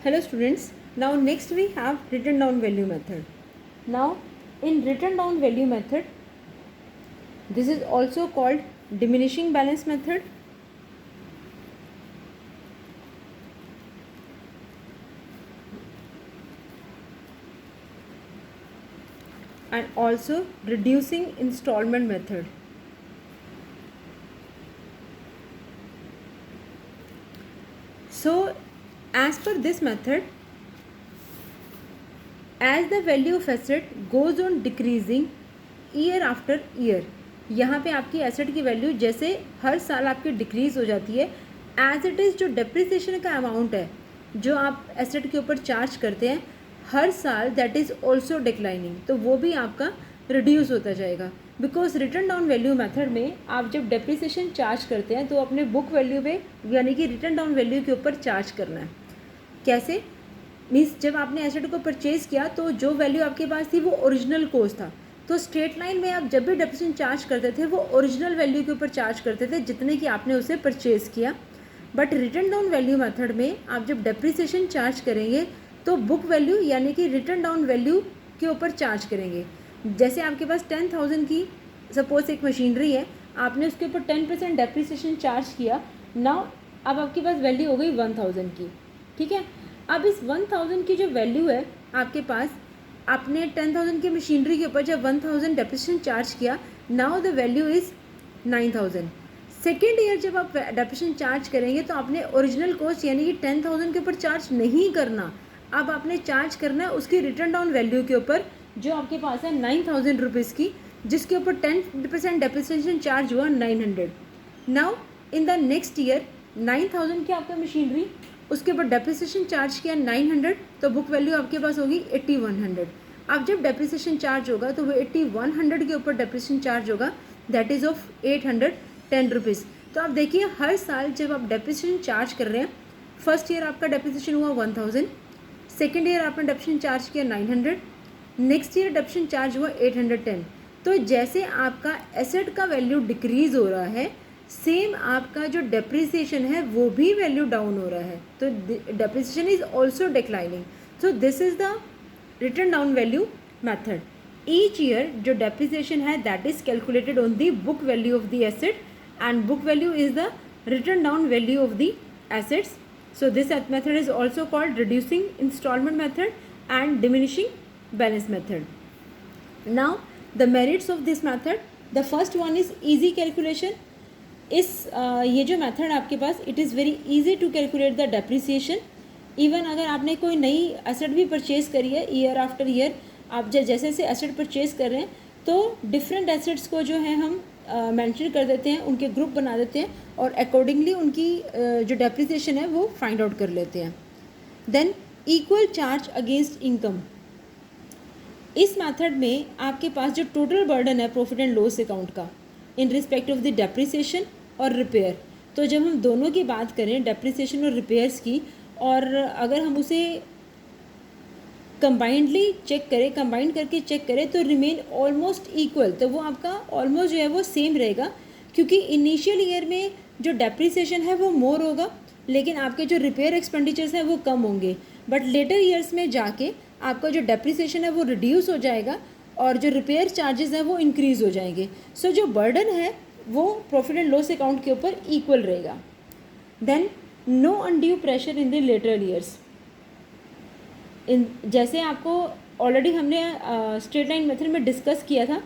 Hello students, now next we have written down value method. Now in written down value method, this is also called diminishing balance method. And also reducing installment method. So as per this method, as the value of asset goes on decreasing year after year, यहाँ पे आपकी asset की value जैसे हर साल आपकी decrease हो जाती है, एज इट इज़ जो डेप्रिसिएशन का अमाउंट है जो आप एसेट के ऊपर चार्ज करते हैं हर साल, दैट इज़ ऑल्सो डिक्लाइनिंग, तो वो भी आपका रिड्यूस होता जाएगा। Because return down value method में आप जब डेप्रिसिएशन चार्ज करते हैं तो अपने बुक वैल्यू पे यानी कि रिटर्न डाउन वैल्यू के ऊपर चार्ज करना है। कैसे? मीन्स जब आपने एसेट को परचेज़ किया तो जो वैल्यू आपके पास थी वो ओरिजिनल कॉस्ट था, तो स्ट्रेट लाइन में आप जब भी डेप्रिसिएशन चार्ज करते थे वो ओरिजिनल वैल्यू के ऊपर चार्ज करते थे जितने की आपने उसे परचेज़ किया। But return down value method में आप जब डेप्रिसिएशन चार्ज करेंगे तो बुक वैल्यू यानी कि रिटर्न डाउन वैल्यू के ऊपर चार्ज करेंगे। जैसे आपके पास 10,000 की सपोज एक मशीनरी है, आपने उसके ऊपर 10% डेप्रिसिएशन चार्ज किया, नाउ अब आपके पास वैल्यू हो गई 1,000 की। ठीक है, अब इस 1,000 की जो वैल्यू है आपके पास, आपने 10,000 की मशीनरी के ऊपर जब 1,000 डेप्रिसिएशन चार्ज किया, now the value is 9,000। Second year जब आप डेप्रिसिएशन चार्ज करेंगे तो आपने ओरिजिनल कॉस्ट यानी कि 10,000 के ऊपर चार्ज नहीं करना, अब आपने चार्ज करना है उसकी रिटर्न डाउन वैल्यू के ऊपर जो आपके पास है 9,000 रुपीज़ की, जिसके ऊपर 10% डेप्रिसिएशन चार्ज हुआ 900। Now in the next year 9,000 की आपका मशीनरी, उसके ऊपर डेप्रिसिएशन चार्ज किया 900, तो बुक वैल्यू आपके पास होगी 8,100। अब जब डेप्रिसिएशन चार्ज होगा तो वो 8,100 के ऊपर डेप्रिसिएशन चार्ज होगा, दैट इज़ ऑफ 810 रुपीज़। तो आप देखिए हर साल जब आप डेप्रिसिएशन चार्ज कर रहे हैं, फर्स्ट ईयर आपका डेप्रिसिएशन हुआ 1,000, सेकेंड ईयर आपने डेप्रिसिएशन चार्ज किया 900, नेक्स्ट ईयर डेप्रिसिएशन चार्ज हुआ 810। तो जैसे आपका एसेट का वैल्यू डिक्रीज हो रहा है, सेम आपका जो डेप्रिसिएशन है वो भी वैल्यू डाउन हो रहा है, तो depreciation is also declining. So this is the return down value method. Each year जो डेप्रिसिएशन है that is calculated on the book value of the asset, and book value is the return down value of the assets. So this method is also called reducing installment method and diminishing balance method. Now the merits of this method, the first one is easy calculation. इस ये जो method आपके पास, it is very easy to calculate the depreciation. Even अगर आपने कोई नई asset भी परचेज़ करी है, ईयर आफ्टर ईयर आप जैसे जैसे एसेट परचेज़ कर रहे हैं तो डिफरेंट एसेट्स को जो है हम मेंशन कर देते हैं, उनके ग्रुप बना देते हैं और अकॉर्डिंगली उनकी जो डेप्रिसिएशन है वो फाइंड आउट कर लेते हैं। Than equal charge against income. इस मेथड में आपके पास जो टोटल बर्डन है प्रॉफिट एंड लॉस अकाउंट का in respect of the depreciation और रिपेयर, तो जब हम दोनों की बात करें डेप्रिसिएशन और रिपेयर्स की, और अगर हम उसे कंबाइंडली चेक करें, कंबाइंड करके चेक करें तो रिमेन ऑलमोस्ट इक्वल, तो वो आपका ऑलमोस्ट जो है वो सेम रहेगा, क्योंकि इनिशियल ईयर में जो डेप्रिसिएशन है वो मोर होगा लेकिन आपके जो रिपेयर एक्सपेंडिचर्स हैं वो कम होंगे, बट लेटर ईयर्स में जाके आपका जो डेप्रिसिएशन है वो रिड्यूस हो जाएगा और जो रिपेयर चार्जेस हैं वो इंक्रीज़ हो जाएंगे। सो जो बर्डन है वो प्रॉफिट एंड लॉस अकाउंट के ऊपर इक्वल रहेगा। Then no undue pressure in the later years. इन जैसे आपको ऑलरेडी हमने स्ट्रेट लाइन मेथड में डिस्कस किया था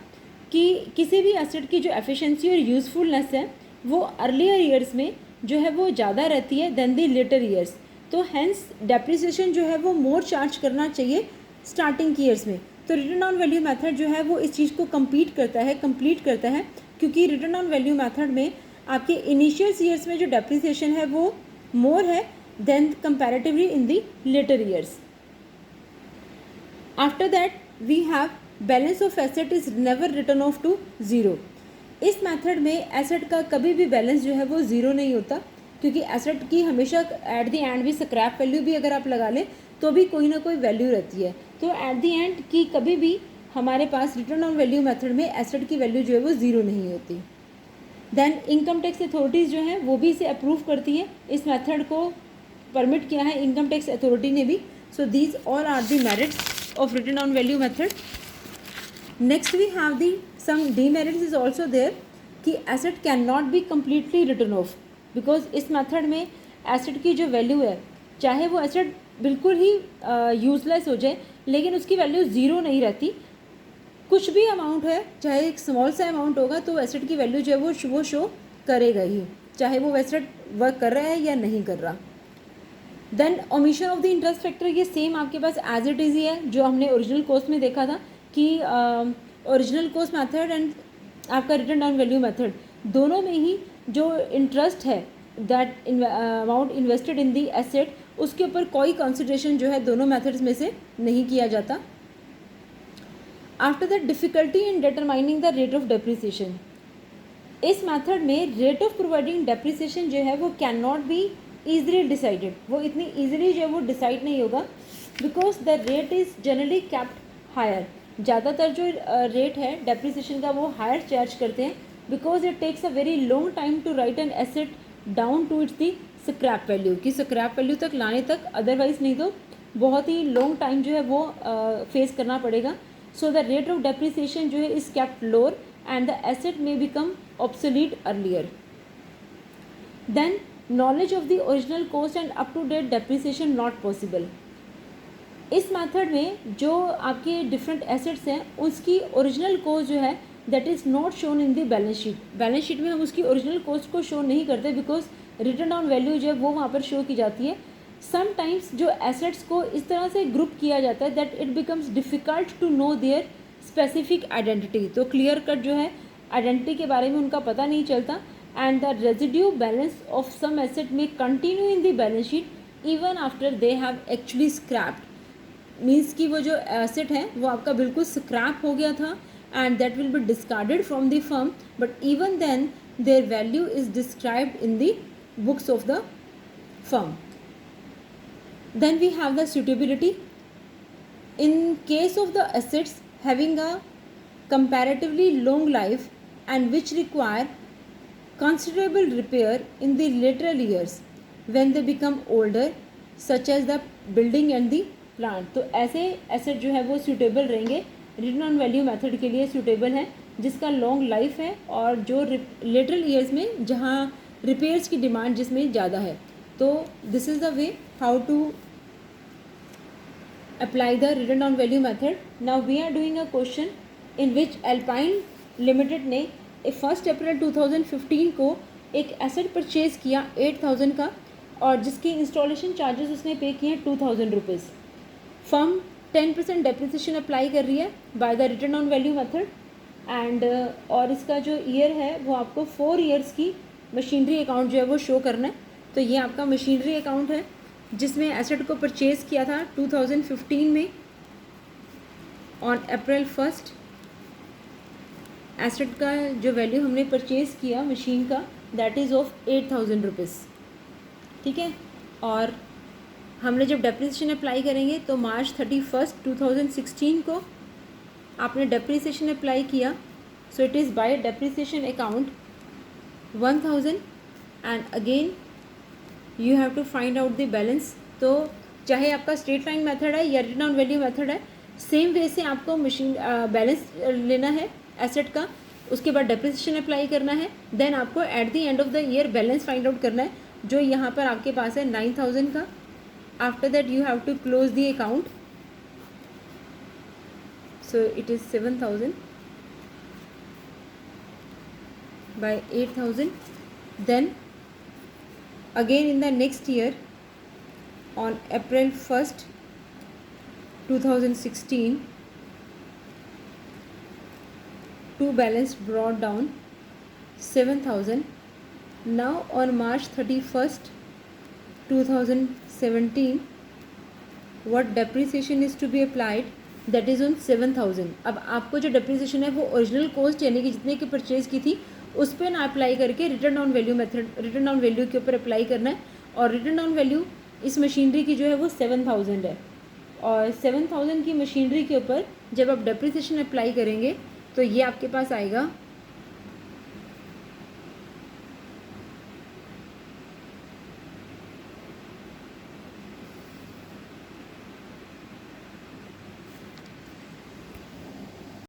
कि किसी भी एसेट की जो एफिशिएंसी और यूज़फुलनेस है वो अर्लियर ईयर्स में जो है वो ज़्यादा रहती है देन दी लेटर ईयर्स, तो हैंस डेप्रिसिएशन जो है वो मोर चार्ज करना चाहिए स्टार्टिंग ईयर्स में। तो रिटर्न ऑन वैल्यू मेथड जो है वो इस चीज़ को कंप्लीट करता है क्योंकि रिटर्न ऑन वैल्यू मेथड में आपके इनिशियल ईयर्स में जो डेप्रिसिएशन है वो मोर है than comparatively in the later years. After that we have balance of asset is never return of to zero. इस मेथड में एसेट का कभी भी बैलेंस जो है वो ज़ीरो नहीं होता, क्योंकि एसेट की हमेशा एट द एंड भी स्क्रैप वैल्यू भी अगर आप लगा लें तो भी कोई ना कोई वैल्यू रहती है, तो एट द एंड की कभी भी हमारे पास रिटर्न ऑन वैल्यू मेथड में एसेट की वैल्यू जो है वो ज़ीरो नहीं होती। देन इनकम टैक्स अथॉरिटीज़ जो हैं वो भी इसे अप्रूव करती है इस मेथड को परमिट किया है इनकम टैक्स अथॉरिटी ने भी. So these all are the merits of return on value method. Next we have the some demerits is also there कि asset can not be completely return off, because इस method में asset की जो value है, चाहे वो asset बिल्कुल ही useless हो जाए लेकिन उसकी वैल्यू ज़ीरो नहीं रहती. कुछ भी अमाउंट है, चाहे एक स्मॉल सा अमाउंट होगा तो एसेट की वैल्यू जो है वो शो करेगा ही, चाहे वो एसेट वर्क कर रहा है या नहीं कर रहा. Then omission of the interest factor, ये सेम आपके पास एज इट इज़ ही है जो हमने ओरिजिनल कॉस्ट में देखा था कि ओरिजिनल कॉस्ट मेथड एंड आपका रिटर्न ऑन वैल्यू मेथड दोनों में ही जो इंटरेस्ट है that amount invested in the asset, उसके ऊपर कोई कंसिडरेशन जो है दोनों मेथड्स में से नहीं किया जाता. After that difficulty in determining the rate of depreciation, इस मेथड में रेट ऑफ प्रोवाइडिंग डेप्रिसिएशन जो है वो can not be easily decided, वो इतनी ईजिली जो है वो डिसाइड नहीं होगा, because the rate is generally kept higher. ज़्यादातर जो रेट है डेप्रिसिएशन का वो हायर चार्ज करते हैं, because it takes a very long time to write an asset down to its the scrap value, कि स्क्रैप वैल्यू तक लाने तक, अदरवाइज नहीं तो बहुत ही लॉन्ग टाइम जो है वो फेस करना पड़ेगा. So the rate of depreciation जो है is kept lower and the asset may become obsolete earlier. Then knowledge of the original cost and up to date depreciation not possible. इस method में जो आपके डिफरेंट एसेट्स हैं उसकी original cost जो है that is not shown in the balance sheet. Balance sheet में हम उसकी ओरिजिनल कॉस्ट को शो नहीं करते, बिकॉज रिटर्न ऑन वैल्यू जो है वो वहाँ पर शो की जाती है. समटाइम्स जो एसेट्स को इस तरह से ग्रुप किया जाता है that it becomes difficult to know their specific identity. तो क्लियर कट जो है आइडेंटिटी के बारे में उनका पता नहीं चलता. And the residue balance of some asset में continue in the balance sheet even after they have actually scrapped. Means कि वो जो एसेट है वो आपका बिल्कुल स्क्रैप हो गया था and that will be discarded from the firm, but even then their value is described in the books of the firm. Then we have the suitability. In case of the assets having a comparatively long life and which require considerable repair in the later years when they become older, such as the building and the plant. तो ऐसे asset जो है वो suitable रहेंगे, return on value method के लिए suitable है, जिसका लॉन्ग लाइफ है और जो लेटर ईयर्स में जहाँ रिपेयर्स की डिमांड जिसमें ज़्यादा है. तो this is the way how to apply the return on value method. Now we are doing a question in which Alpine limited ने 1 अप्रैल 2015 को एक एसेट परचेज़ किया 8,000 का और जिसकी इंस्टॉलेशन चार्जेस उसने पे किए 2,000 रुपीज़. फर्म 10% डेप्रिसिएशन अप्लाई कर रही है by the return on value method and और इसका जो ईयर है वो आपको 4 ईयर्स की मशीनरी अकाउंट जो है वो शो करना है. तो ये आपका मशीनरी अकाउंट है जिसमें एसेट को परचेज़ किया था 2015 में ऑन अप्रैल 1. एसेट का जो वैल्यू हमने परचेज़ किया मशीन का दैट इज़ ऑफ 8,000 रुपीज़. ठीक है, और हमने जब डेप्रिसिएशन अप्लाई करेंगे तो मार्च 31, 2016 को आपने डेप्रिसिएशन अप्लाई किया. So it is by depreciation account 1,000 and again you have to find out the balance. तो चाहे आपका स्ट्रेट लाइन मेथड है या रिटर्न ऑन वैल्यू मेथड है, सेम वे से आपको मशीन बैलेंस लेना है एसेट का, उसके बाद डेप्रिसिएशन अप्लाई करना है, देन आपको at the end of the year balance find out करना है जो यहाँ पर आपके पास है 9,000 का. After that you have to close the account. So it is 7,000 by 8,000. Then again in the next year on April 1st 2016 to balance brought down 7,000. Now on March 31st 2017 what depreciation is to be applied, that is on 7,000. अब आपको जो depreciation है वो original cost यानी कि जितने की purchase की थी उस पर ना अप्लाई करके return on value method, return on value के ऊपर अप्लाई करना है. और रिटर्न ऑन वैल्यू इस मशीनरी की जो है वो 7,000 है और 7,000 की मशीनरी के ऊपर जब आप डेप्रिसिएशन अप्लाई करेंगे तो ये आपके पास आएगा